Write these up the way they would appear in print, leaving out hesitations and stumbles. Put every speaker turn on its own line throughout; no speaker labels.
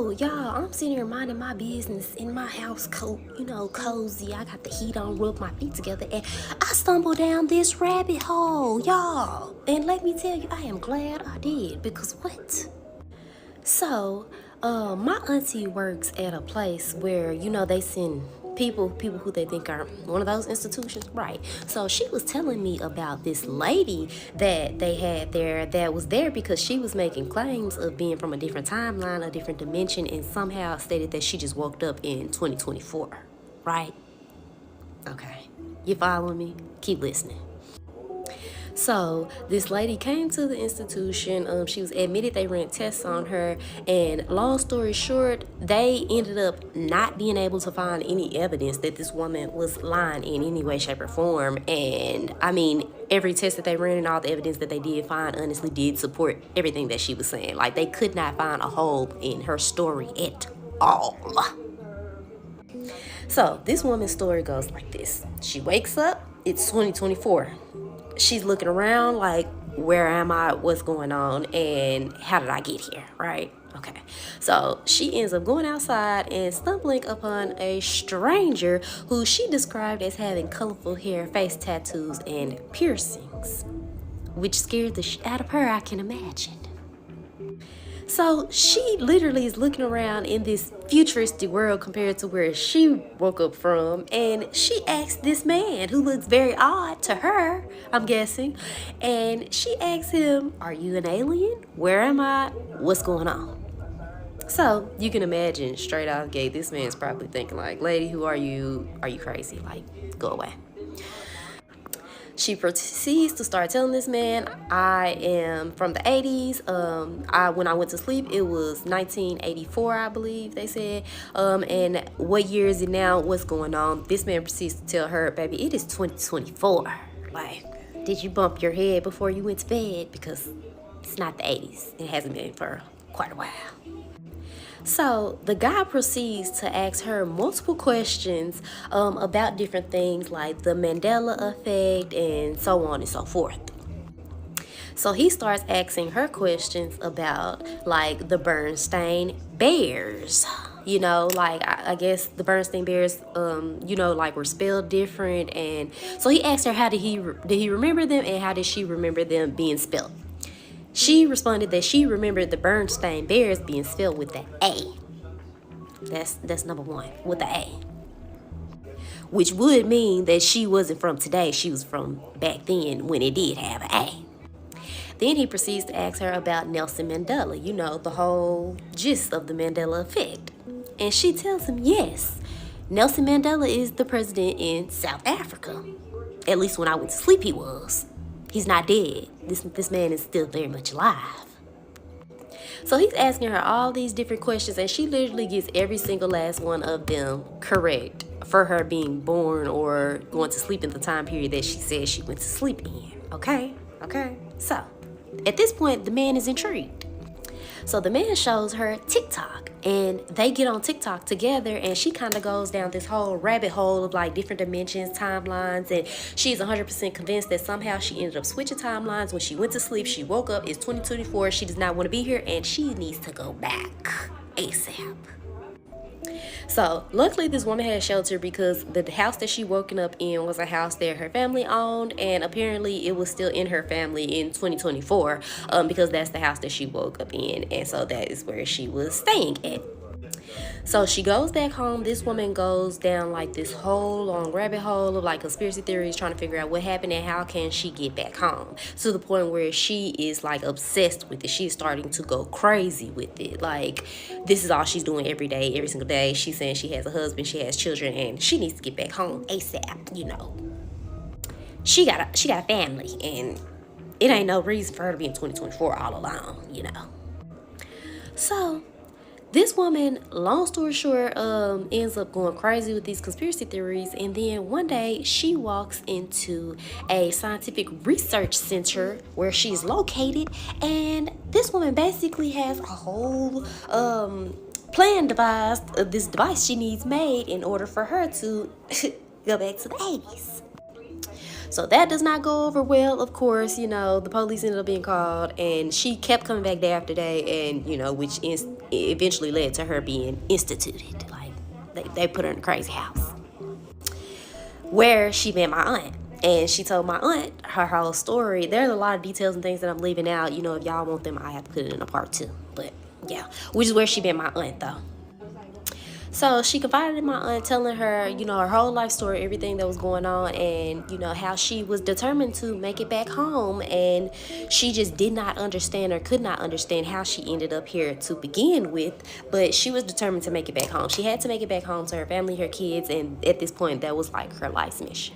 So, y'all, I'm sitting here minding my business in my house coat, cozy. I got the heat on, rub my feet together, and I stumbled down this rabbit hole, y'all. And let me tell you, I am glad I did, because what? So, my auntie works at a place where, they send people who they think are one of those institutions, right? So she was telling me about this lady that they had there that was there because she was making claims of being from a different timeline, a different dimension, and somehow stated that she just woke up in 2024, right? Okay, you following me? Keep listening. So this lady came to the institution. She was admitted. They ran tests on her, and long story short, they ended up not being able to find any evidence that this woman was lying in any way, shape, or form. And I mean, every test that they ran and all the evidence that they did find honestly did support everything that she was saying. Like, they could not find a hole in her story at all. So this woman's story goes like this. She wakes up, it's 2024. She's looking around like, where am I? What's going on? And how did I get here? Right? Okay. So she ends up going outside and stumbling upon a stranger who she described as having colorful hair, face tattoos, and piercings, which scared the shit out of her, I can imagine. So she literally is looking around in this futuristic world compared to where she woke up from, and she asks this man, who looks very odd to her, I'm guessing, and she asks him, "Are you an alien? Where am I? What's going on?" So you can imagine straight out the gate, this man's probably thinking like, "Lady, who are you? Are you crazy? Like, go away." She proceeds to start telling this man, "I am from the 80s. When I went to sleep, it was 1984, I believe they said. And what year is it now? What's going on?" This man proceeds to tell her, "Baby, it is 2024. Like, did you bump your head before you went to bed? Because it's not the 80s. It hasn't been for quite a while." So the guy proceeds to ask her multiple questions about different things like the Mandela effect and so on and so forth. So he starts asking her questions about like the Bernstein Bears. Like I guess the Bernstein Bears, like were spelled different. And so he asked her, how did he remember them, and how did she remember them being spelled? She responded that she remembered the Bernstein Bears being spelled with the A. That's number one, with the A. Which would mean that she wasn't from today. She was from back then when it did have an A. Then he proceeds to ask her about Nelson Mandela, the whole gist of the Mandela effect. And she tells him, yes, Nelson Mandela is the president in South Africa. At least when I went to sleep, he was. He's not dead. This man is still very much alive. So he's asking her all these different questions, and she literally gets every single last one of them correct for her being born or going to sleep in the time period that she said she went to sleep in. Okay? So at this point, the man is intrigued. So the man shows her TikTok, and they get on TikTok together, and she kind of goes down this whole rabbit hole of like different dimensions, timelines, and she's 100% convinced that somehow she ended up switching timelines. When she went to sleep, she woke up, it's 2024, she does not want to be here, and she needs to go back ASAP. So luckily this woman had shelter because the house that she woken up in was a house that her family owned, and apparently it was still in her family in 2024 because that's the house that she woke up in, and so that is where she was staying at. So she goes back home. This woman goes down like this whole long rabbit hole of like conspiracy theories, trying to figure out what happened and how can she get back home, to the point where she is like obsessed with it. She's starting to go crazy with it. Like, this is all she's doing every day, every single day. She's saying she has a husband, she has children, and she needs to get back home ASAP. She got a family, and it ain't no reason for her to be in 2024 all alone. So this woman, long story short, ends up going crazy with these conspiracy theories, and then one day she walks into a scientific research center where she's located, and this woman basically has a whole plan devised of this device she needs made in order for her to go back to the 80s. So that does not go over well, of course. The police ended up being called, and she kept coming back day after day, and which eventually led to her being instituted. Like they put her in a crazy house where she met my aunt. And she told my aunt her whole story. There's a lot of details and things that I'm leaving out. If y'all want them, I have to put it in a part 2. But yeah, which is where she met my aunt though. So she confided in my aunt, telling her, her whole life story, everything that was going on, and, how she was determined to make it back home. And she just did not understand, or could not understand, how she ended up here to begin with. But she was determined to make it back home. She had to make it back home to her family, her kids. And at this point, that was like her life's mission.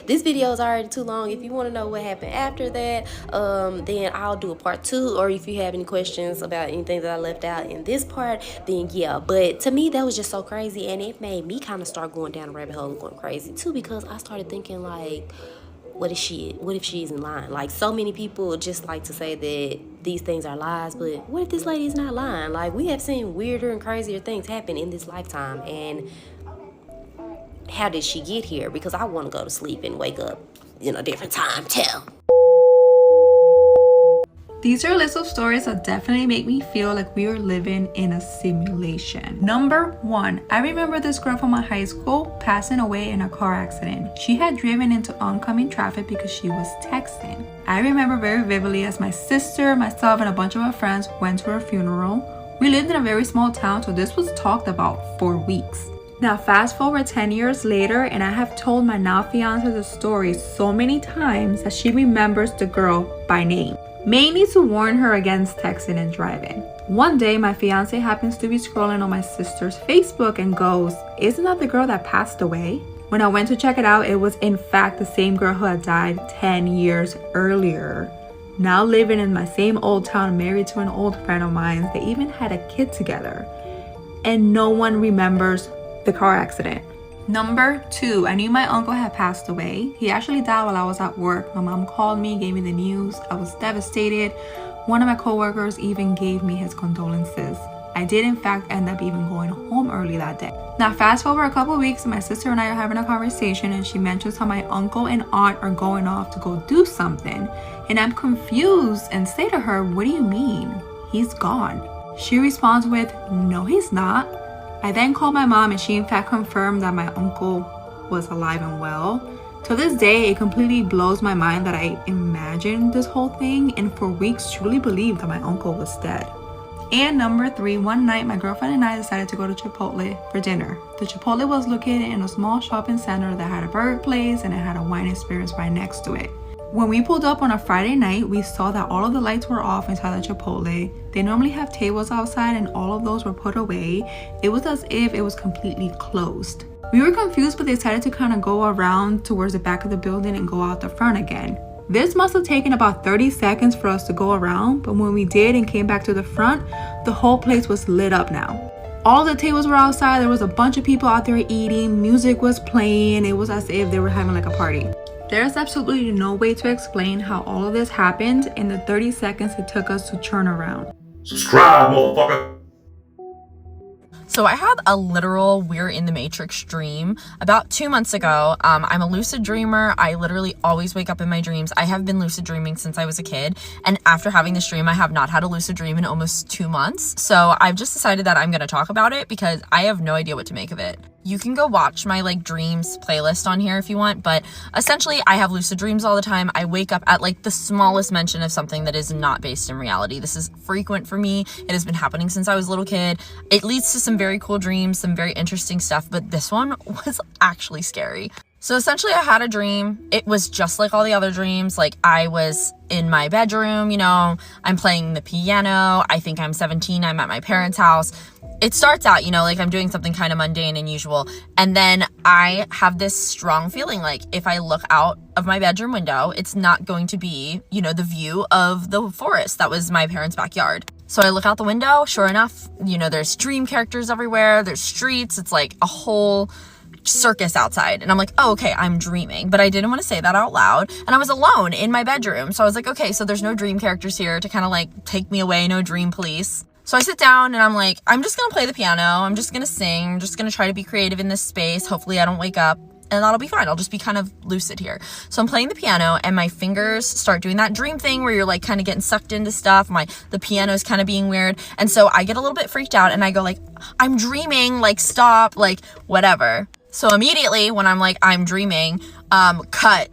This video is already too long. If you want to know what happened after that, then I'll do a part 2. Or if you have any questions about anything that I left out in this part, then yeah. But to me, that was just so crazy. And it made me kind of start going down a rabbit hole and going crazy too, because I started thinking, like, what if she isn't lying? Like, so many people just like to say that these things are lies, but what if this lady is not lying? Like, we have seen weirder and crazier things happen in this lifetime. And how did she get here? Because I want to go to sleep and wake up in a different time too.
These are a list of stories that definitely make me feel like we were living in a simulation. Number 1, I remember this girl from my high school passing away in a car accident. She had driven into oncoming traffic because she was texting. I remember very vividly as my sister, myself, and a bunch of our friends went to her funeral. We lived in a very small town, so this was talked about for weeks. Now fast forward 10 years later, and I have told my now fiance the story so many times that she remembers the girl by name, mainly to warn her against texting and driving. One day my fiance happens to be scrolling on my sister's Facebook and goes, "Isn't that the girl that passed away?" When I went to check it out, it was in fact the same girl who had died 10 years earlier. Now living in my same old town, married to an old friend of mine. They even had a kid together, and no one remembers the car accident. Number 2, I knew my uncle had passed away. He actually died while I was at work. My mom called me, gave me the news. I was devastated. One of my coworkers even gave me his condolences. I did in fact end up even going home early that day. Now fast forward a couple of weeks, my sister and I are having a conversation, and she mentions how my uncle and aunt are going off to go do something. And I'm confused and say to her, "What do you mean? He's gone." She responds with, "No, he's not." I then called my mom, and she in fact confirmed that my uncle was alive and well. To this day, it completely blows my mind that I imagined this whole thing, and for weeks truly believed that my uncle was dead. And number 3, one night my girlfriend and I decided to go to Chipotle for dinner. The Chipotle was located in a small shopping center that had a burger place, and it had a wine and spirits right next to it. When we pulled up on a Friday night, we saw that all of the lights were off inside the Chipotle. They normally have tables outside, and all of those were put away. It was as if it was completely closed. We were confused, but decided to kind of go around towards the back of the building and go out the front again. This must have taken about 30 seconds for us to go around, but when we did and came back to the front, the whole place was lit up now. All the tables were outside. There was a bunch of people out there eating. Music was playing. It was as if they were having like a party. There's absolutely no way to explain how all of this happened in the 30 seconds it took us to turn around.
Subscribe, motherfucker.
So I had a literal We're in the Matrix dream about 2 months ago. I'm a lucid dreamer. I literally always wake up in my dreams. I have been lucid dreaming since I was a kid. And after having this dream, I have not had a lucid dream in almost 2 months. So I've just decided that I'm going to talk about it because I have no idea what to make of it. You can go watch my dreams playlist on here if you want, but essentially I have lucid dreams all the time. I wake up at the smallest mention of something that is not based in reality. This is frequent for me. It has been happening since I was a little kid. It leads to some very cool dreams, some very interesting stuff, but this one was actually scary. So essentially I had a dream. It was just like all the other dreams. I was in my bedroom, I'm playing the piano. I think I'm 17. I'm at my parents' house. It starts out, I'm doing something kind of mundane and usual. And then I have this strong feeling if I look out of my bedroom window, it's not going to be, the view of the forest that was my parents' backyard. So I look out the window, sure enough, there's dream characters everywhere. There's streets. It's like a whole circus outside. And I'm like, oh, okay, I'm dreaming. But I didn't want to say that out loud. And I was alone in my bedroom. So I was like, okay, so there's no dream characters here to kind of take me away, no dream police. So I sit down and I'm like, I'm just going to play the piano. I'm just going to sing. I'm just going to try to be creative in this space. Hopefully I don't wake up. and that'll be fine. I'll just be kind of lucid here. So I'm playing the piano and my fingers start doing that dream thing where you're like kind of getting sucked into stuff. The piano is kind of being weird. And so I get a little bit freaked out and I go like, I'm dreaming, like stop, like whatever. So immediately when I'm like, I'm dreaming, cut.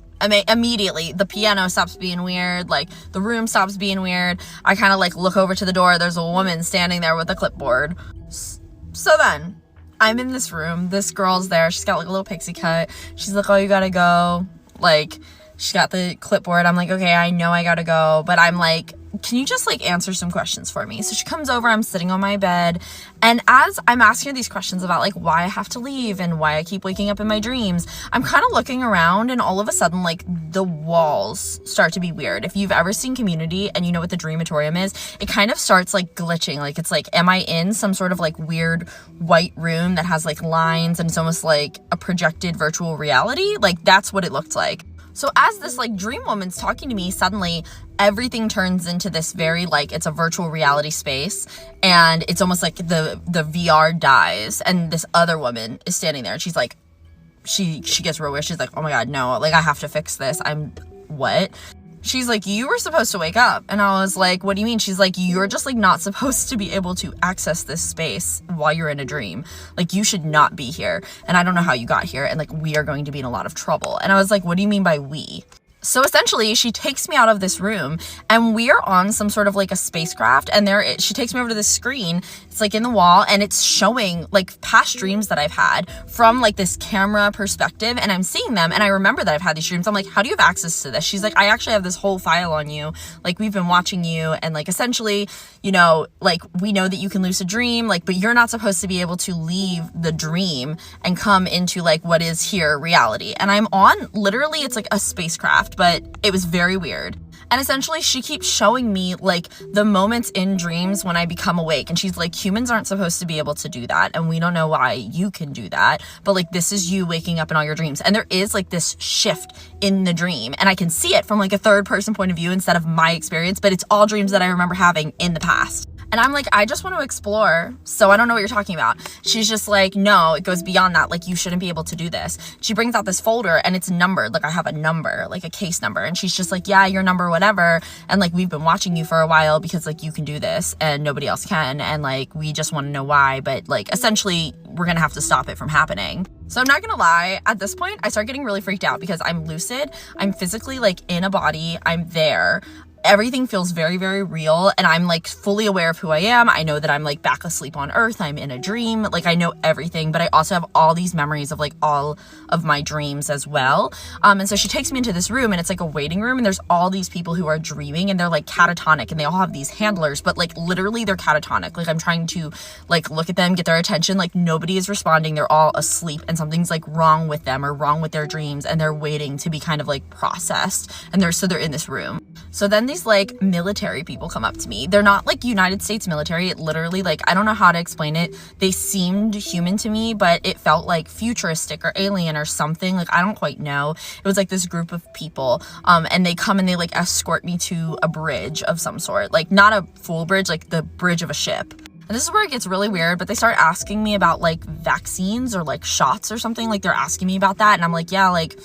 Immediately the piano stops being weird, like the room stops being weird. I kind of like look over to the door. There's a woman standing there with a clipboard. So then I'm in this room, this girl's there, she's got like a little pixie cut. She's like, oh, you gotta go. Like, she's got the clipboard. I'm like, okay, I know I gotta go, but I'm like, can you just like answer some questions for me? So she comes over, I'm sitting on my bed, and as I'm asking her these questions about like why I have to leave and why I keep waking up in my dreams, I'm kind of looking around, and all of a sudden like the walls start to be weird. If you've ever seen Community and you know what the Dreamatorium is, it kind of starts like glitching. Like it's like, am I in some sort of like weird white room that has like lines and it's almost like a projected virtual reality? Like that's what it looked like. So as this like dream woman's talking to me, suddenly everything turns into this very like, it's a virtual reality space, and it's almost like the VR dies, and this other woman is standing there, and she's like, she gets real weird. She's like, oh my God, no, like I have to fix this. What? She's like, you were supposed to wake up. And I was like, what do you mean? She's like, you're just like not supposed to be able to access this space while you're in a dream. Like you should not be here. And I don't know how you got here. And like, we are going to be in a lot of trouble. And I was like, what do you mean by we? So essentially she takes me out of this room and we are on some sort of like a spacecraft, and she takes me over to this screen. It's like in the wall, and it's showing like past dreams that I've had from like this camera perspective, and I'm seeing them, and I remember that I've had these dreams. I'm like, how do you have access to this? She's like, I actually have this whole file on you. Like we've been watching you, and like essentially, you know, like we know that you can lucid dream, like, but you're not supposed to be able to leave the dream and come into like what is here reality. And I'm on literally, it's like a spacecraft, but it was very weird. And essentially she keeps showing me like the moments in dreams when I become awake, and she's like, humans aren't supposed to be able to do that, and we don't know why you can do that, but like this is you waking up in all your dreams. And there is like this shift in the dream, and I can see it from like a third person point of view instead of my experience, but it's all dreams that I remember having in the past. And I'm like, I just want to explore, so I don't know what you're talking about. She's just like, no, it goes beyond that. Like, you shouldn't be able to do this. She brings out this folder, and it's numbered. Like, I have a number, like a case number. And she's just like, yeah, your number, whatever. And like, we've been watching you for a while because like, you can do this and nobody else can. And like, we just want to know why. But like, essentially, we're going to have to stop it from happening. So I'm not gonna lie, at this point, I start getting really freaked out because I'm lucid. I'm physically like in a body. I'm there. Everything feels very, very real, and I'm like fully aware of who I am. I know that I'm like back asleep on Earth. I'm in a dream. Like I know everything, but I also have all these memories of like all of my dreams as well. And so she takes me into this room, and it's like a waiting room, and there's all these people who are dreaming, and they're like catatonic, and they all have these handlers, but like literally they're catatonic. Like I'm trying to like look at them, get their attention. Like nobody is responding. They're all asleep, and something's like wrong with them or wrong with their dreams, and they're waiting to be kind of like processed. And they're in this room. So then these like military people come up to me. They're not like United States military. It literally, like, I don't know how to explain it. They seemed human to me, but it felt like futuristic or alien or something. Like, I don't quite know. It was like this group of people. And they come and they like escort me to a bridge of some sort. Like not a full bridge, like the bridge of a ship. And this is where it gets really weird, but they start asking me about like vaccines or like shots or something. Like they're asking me about that. And I'm like, yeah, like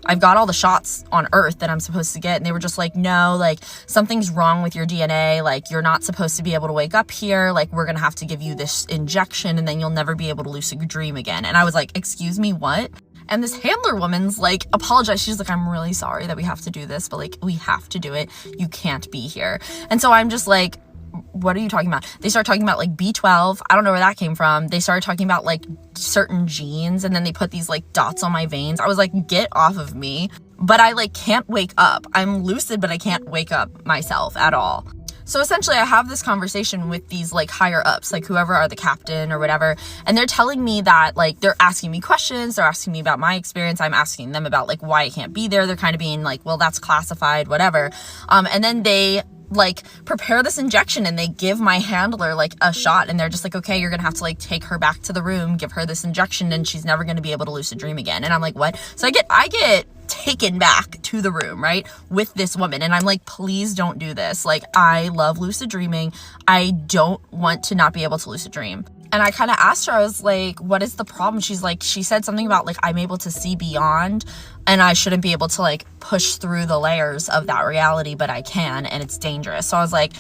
I've got all the shots on Earth that I'm supposed to get. And they were just like, no, like something's wrong with your DNA. Like you're not supposed to be able to wake up here. Like we're going to have to give you this injection, and then you'll never be able to lucid dream again. And I was like, excuse me, what? And this handler woman's like, apologized. She's like, I'm really sorry that we have to do this, but like we have to do it. You can't be here. And so I'm just like, what are you talking about? They start talking about like B12. I don't know where that came from. They started talking about like certain genes, and then they put these like dots on my veins. I was like, get off of me. But I like can't wake up. I'm lucid, but I can't wake up myself at all. So essentially I have this conversation with these like higher ups, like whoever are the captain or whatever. And they're telling me that like, they're asking me questions. They're asking me about my experience. I'm asking them about like why I can't be there. They're kind of being like, well, that's classified, whatever. And then they like prepare this injection, and they give my handler like a shot, and they're just like, okay, you're gonna have to like take her back to the room, give her this injection, and she's never gonna be able to lucid dream again. And I'm like, what? So I get taken back to the room, right, with this woman, and I'm like, please don't do this. Like, I love lucid dreaming. I don't want to not be able to lucid dream. And I kind of asked her, I was like, what is the problem? She's like, she said something about like, I'm able to see beyond and I shouldn't be able to like push through the layers of that reality, but I can, and it's dangerous. So I was like,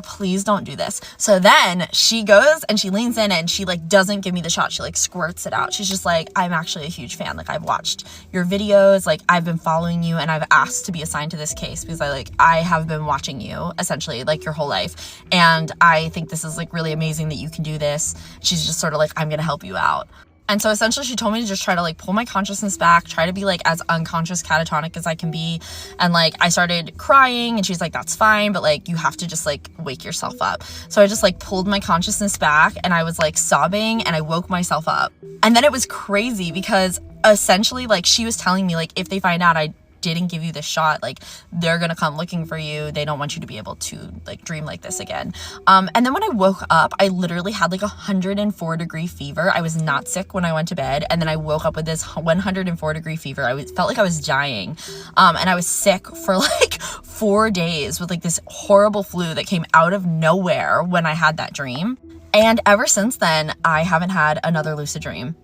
please don't do this. So then she goes and she leans in and she like doesn't give me the shot. She like squirts it out. She's just like, I'm actually a huge fan. Like, I've watched your videos, like I've been following you, and I've asked to be assigned to this case because I have been watching you essentially like your whole life. And I think this is like really amazing that you can do this. She's just sort of like, I'm going to help you out. And so essentially she told me to just try to like pull my consciousness back, try to be like as unconscious catatonic as I can be. And like I started crying and she's like, that's fine, but like you have to just like wake yourself up. So I just like pulled my consciousness back and I was like sobbing and I woke myself up. And then it was crazy because essentially like she was telling me like, if they find out I didn't give you this shot, like they're gonna come looking for you. They don't want you to be able to like dream like this again. And then when I woke up, I literally had like 104-degree fever. I was not sick when I went to bed, and then I woke up with this 104-degree fever. Felt like I was dying, and I was sick for like 4 days with like this horrible flu that came out of nowhere when I had that dream. And ever since then, I haven't had another lucid dream.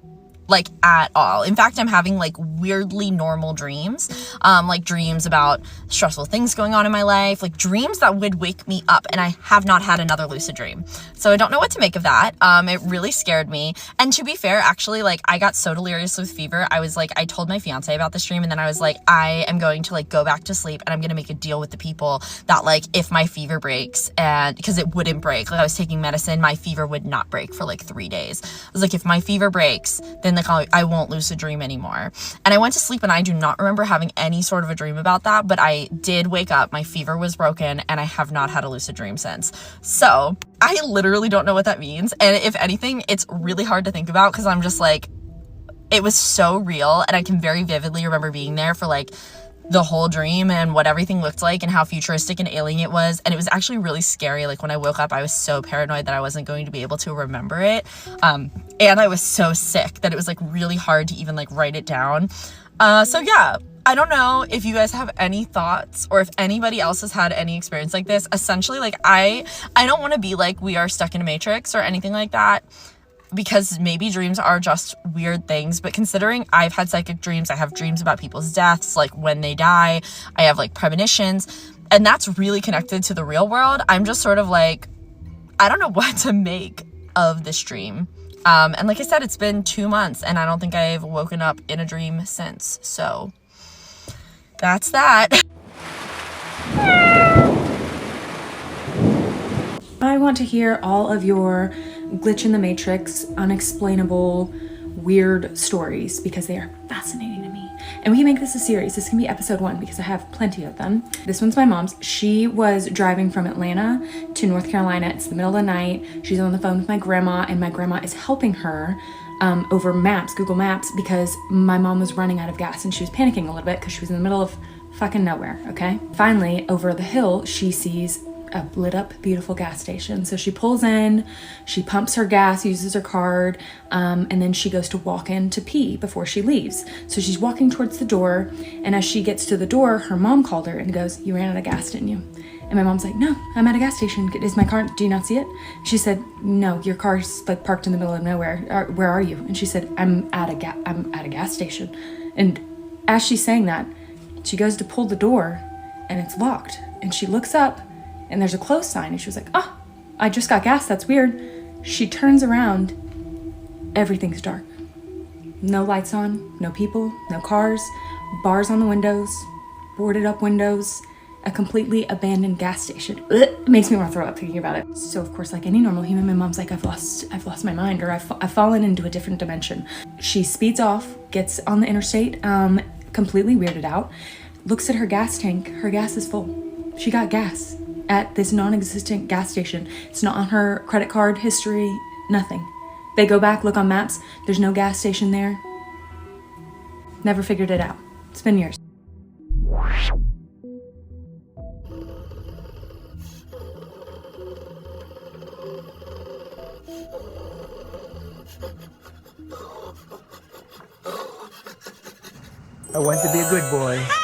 Like at all. In fact, I'm having like weirdly normal dreams, like dreams about stressful things going on in my life, like dreams that would wake me up, and I have not had another lucid dream. So I don't know what to make of that. It really scared me. And to be fair, actually, like I got so delirious with fever. I was like, I told my fiance about this dream, and then I was like, I am going to like go back to sleep and I'm going to make a deal with the people that like if my fever breaks, and because it wouldn't break, like I was taking medicine, my fever would not break for like 3 days. I was like, if my fever breaks, then like I won't lucid dream anymore. And I went to sleep and I do not remember having any sort of a dream about that, but I did wake up, my fever was broken, and I have not had a lucid dream since. So I literally don't know what that means. And if anything, it's really hard to think about because I'm just like, it was so real, and I can very vividly remember being there for like the whole dream and what everything looked like and how futuristic and alien it was. And it was actually really scary. Like when I woke up, I was so paranoid that I wasn't going to be able to remember it. And I was so sick that it was like really hard to even like write it down. So yeah, I don't know if you guys have any thoughts or if anybody else has had any experience like this. Essentially, like I don't want to be like we are stuck in a matrix or anything like that, because maybe dreams are just weird things. But considering I've had psychic dreams, I have dreams about people's deaths, like when they die, I have like premonitions, and that's really connected to the real world. I'm just sort of like, I don't know what to make of this dream. And like I said, it's been 2 months and I don't think I've woken up in a dream since. So that's that.
I want to hear all of your glitch in the matrix, unexplainable, weird stories because they are fascinating to me. And we can make this a series. This can be episode 1 because I have plenty of them. This one's my mom's. She was driving from Atlanta to North Carolina. It's the middle of the night. She's on the phone with my grandma, and my grandma is helping her over maps, Google Maps, because my mom was running out of gas and she was panicking a little bit because she was in the middle of fucking nowhere, okay? Finally, over the hill, she sees a lit up, beautiful gas station. So she pulls in, she pumps her gas, uses her card, and then she goes to walk in to pee before she leaves. So she's walking towards the door, and as she gets to the door, her mom called her and goes, "You ran out of gas, didn't you?" And my mom's like, "No, I'm at a gas station. Is my car, do you not see it?" She said, "No, your car's like parked in the middle of nowhere. Where are you?" And she said, I'm at a gas station." And as she's saying that, she goes to pull the door and it's locked. And she looks up and there's a close sign, and she was like, "Oh, I just got gas, that's weird." She turns around, everything's dark. No lights on, no people, no cars, bars on the windows, boarded up windows, a completely abandoned gas station. It makes me want to throw up thinking about it. So of course, like any normal human, my mom's like, I've lost my mind, or I've fallen into a different dimension. She speeds off, gets on the interstate, completely weirded out, looks at her gas tank, her gas is full. She got gas at this non-existent gas station. It's not on her credit card history, nothing. They go back, look on maps, there's no gas station there. Never figured it out. It's been years.
I want to be a good boy.